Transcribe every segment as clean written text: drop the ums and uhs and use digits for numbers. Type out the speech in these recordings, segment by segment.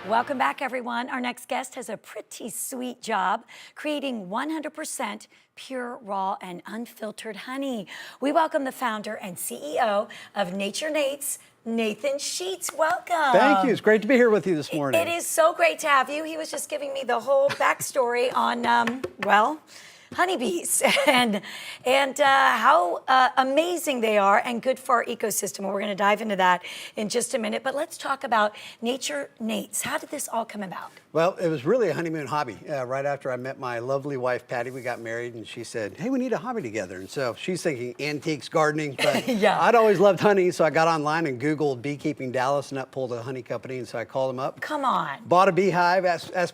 Welcome back, everyone. Our next guest has a pretty sweet job creating 100% pure, raw, and unfiltered honey. We welcome the founder and CEO of Nature Nate's, Nathan Sheets. Welcome. Thank you. It's great to be here with you this morning. It is so great to have you. He was just giving me the whole backstory on, well, honeybees and how amazing they are and good for our ecosystem. And we're going to dive into that in just a minute. But let's talk about Nature Nate's. How did this all come about? Well, it was really a honeymoon hobby. Right after I met my lovely wife, Patty, we got married, and she said, hey, we need a hobby together. And so she's thinking antiques, gardening, but Yeah. I'd always loved honey, so I got online and Googled beekeeping Dallas, and that pulled a honey company, and so I called them up. Come on. Bought a beehive.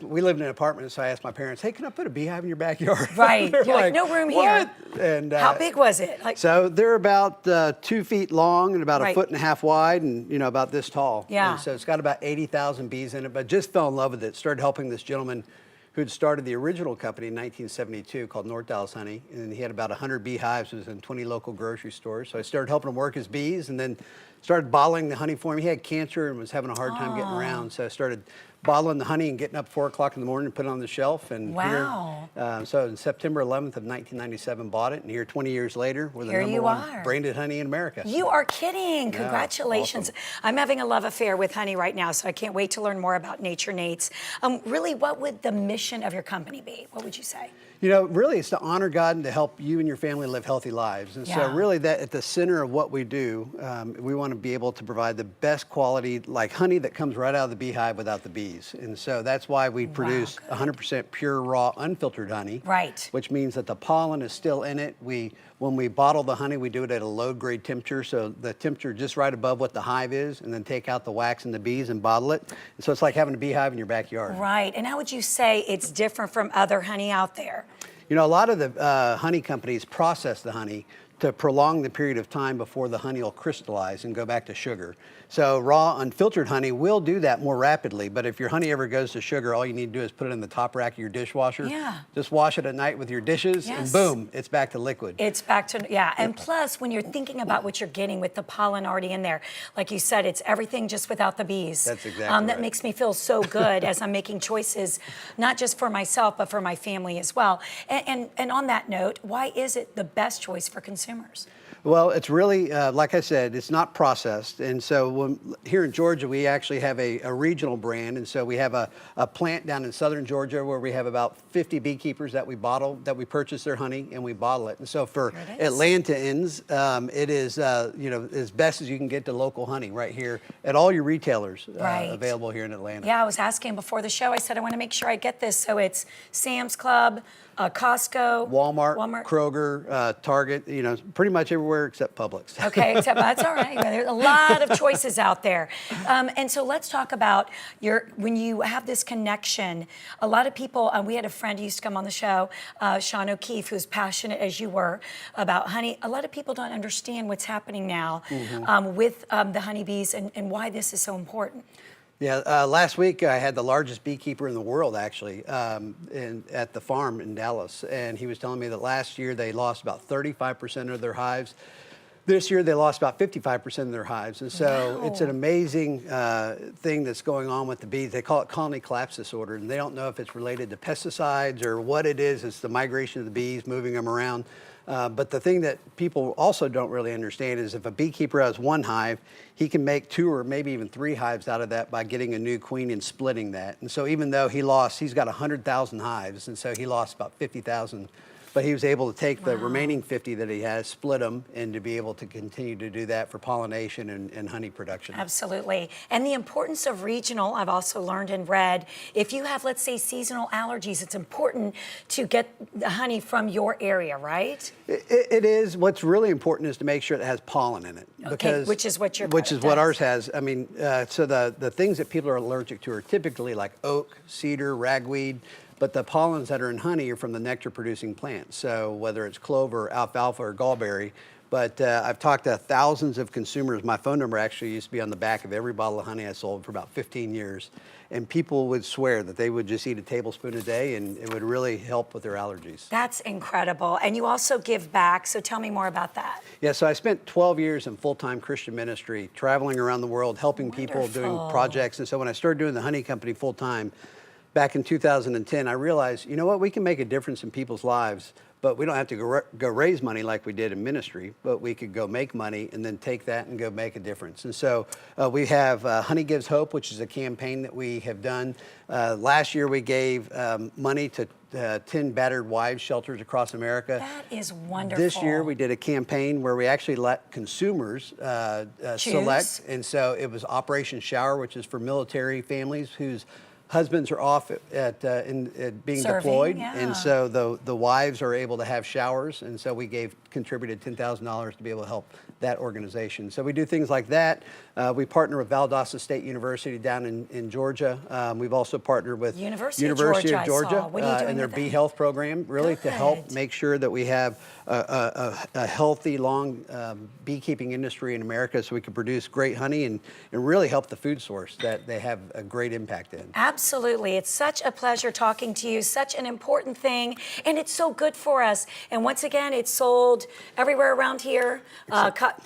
We lived in an apartment, so I asked my parents, hey, can I put a beehive in your backyard? Right. They're You're like, no room here. What? And, how big was it? So they're about 2 feet long and about Right. a foot and a half wide, and about this tall. Yeah. And so it's got about 80,000 bees in it, but just fell in love with it. Started helping this gentleman who'd started the original company in 1972 called North Dallas Honey, and he had about 100 beehives. It was in 20 local grocery stores. So I started helping him work his bees, and then started bottling the honey for him. He had cancer and was having a hard time getting around, so I started bottling the honey and getting up 4 o'clock in the morning and put it on the shelf. And Wow. so in September 11th of 1997, bought it, and here 20 years later, we're the Here number you one are. branded honey in America. You are kidding. Congratulations. Awesome. I'm having a love affair with honey right now, so I can't wait to learn more about Nature Nate's. Really, what would the mission of your company be? What would you say? Really, it's to honor God and to help you and your family live healthy lives. And so Yeah. really that at the center of what we do, we want to be able to provide the best quality, like honey that comes right out of the beehive without the bees. And so that's why we produce 100% pure, raw, unfiltered honey. Right. Which means that the pollen is still in it. When we bottle the honey, we do it at a low grade temperature, so the temperature just right above what the hive is, and then take out the wax and the bees and bottle it. And so it's like having a beehive in your backyard. Right. And how would you say it's different from other honey out there? A lot of the honey companies process the honey to prolong the period of time before the honey will crystallize and go back to sugar. So raw, unfiltered honey will do that more rapidly, but if your honey ever goes to sugar, all you need to do is put it in the top rack of your dishwasher. Yeah. Just wash it at night with your dishes, Yes. and boom, it's back to liquid. It's back to, yeah. And plus, when you're thinking about what you're getting with the pollen already in there, like you said, it's everything just without the bees. That's exactly That right. makes me feel so good as I'm making choices, not just for myself, but for my family as well. And on that note, why is it the best choice for consumers? Well, it's really, like I said, it's not processed. And so here in Georgia, we actually have a regional brand. And so we have a plant down in southern Georgia where we have about 50 beekeepers that we purchase their honey and we bottle it. And so for Atlantans, it is, as best as you can get the local honey right here at all your retailers available here in Atlanta. Yeah, I was asking before the show, I said, I want to make sure I get this. So it's Sam's Club, Costco, Walmart, Kroger, Target, pretty much everywhere except Publix. Okay, except that's all right. There's a lot of choices out there. And so let's talk about when you have this connection. A lot of people, we had a friend who used to come on the show, Sean O'Keefe, who's passionate as you were about honey. A lot of people don't understand what's happening now with the honeybees and why this is so important. Yeah, last week I had the largest beekeeper in the world, actually, at the farm in Dallas. And he was telling me that last year they lost about 35% of their hives. This year they lost about 55% of their hives. And so it's an amazing thing that's going on with the bees. They call it colony collapse disorder. And they don't know if it's related to pesticides or what it is. It's the migration of the bees, moving them around. But the thing that people also don't really understand is if a beekeeper has one hive, he can make 2 or maybe even 3 hives out of that by getting a new queen and splitting that. And so even though he's got 100,000 hives, and so he lost about 50,000. But he was able to take the remaining 50 that he has, split them, and to be able to continue to do that for pollination and honey production. Absolutely. And the importance of regional, I've also learned and read. If you have, let's say, seasonal allergies, it's important to get the honey from your area, right? It is. What's really important is to make sure it has pollen in it. Okay, which is what your Which is product what does. ours has. I mean, so the things that people are allergic to are typically like oak, cedar, ragweed. But the pollens that are in honey are from the nectar-producing plants. So whether it's clover, alfalfa, or gallberry, But I've talked to thousands of consumers. My phone number actually used to be on the back of every bottle of honey I sold for about 15 years. And people would swear that they would just eat a tablespoon a day and it would really help with their allergies. That's incredible. And you also give back, so tell me more about that. Yeah, so I spent 12 years in full-time Christian ministry, traveling around the world, helping people, doing projects. And so when I started doing the honey company full-time back in 2010, I realized, you know what, we can make a difference in people's lives, but we don't have to go raise money like we did in ministry, but we could go make money and then take that and go make a difference. And so we have Honey Gives Hope, which is a campaign that we have done. Last year we gave money to 10 battered wives shelters across America. That is wonderful. This year we did a campaign where we actually let consumers select. And so it was Operation Shower, which is for military families whose husbands are off being deployed, yeah. and so the wives are able to have showers, and so we contributed $10,000 to be able to help that organization. So we do things like that. We partner with Valdosta State University down in Georgia. We've also partnered with University of Georgia. What are you doing and their with Bee them? Health program, really to help make sure that we have a healthy, long beekeeping industry in America, so we can produce great honey and really help the food source that they have a great impact in. Absolutely. It's such a pleasure talking to you, such an important thing, and it's so good for us. And once again, it's sold everywhere around here.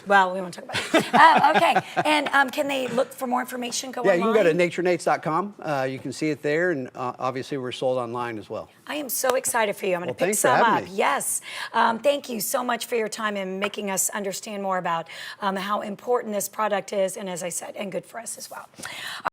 Well, we won't talk about it. Okay. And can they look for more information? Go online? Yeah, you can go to naturnates.com. You can see it there, and obviously we're sold online as well. I am so excited for you. I'm going to pick Thanks for some having up. me. Yes. Thank you so much for your time and making us understand more about how important this product is, and as I said, and good for us as well.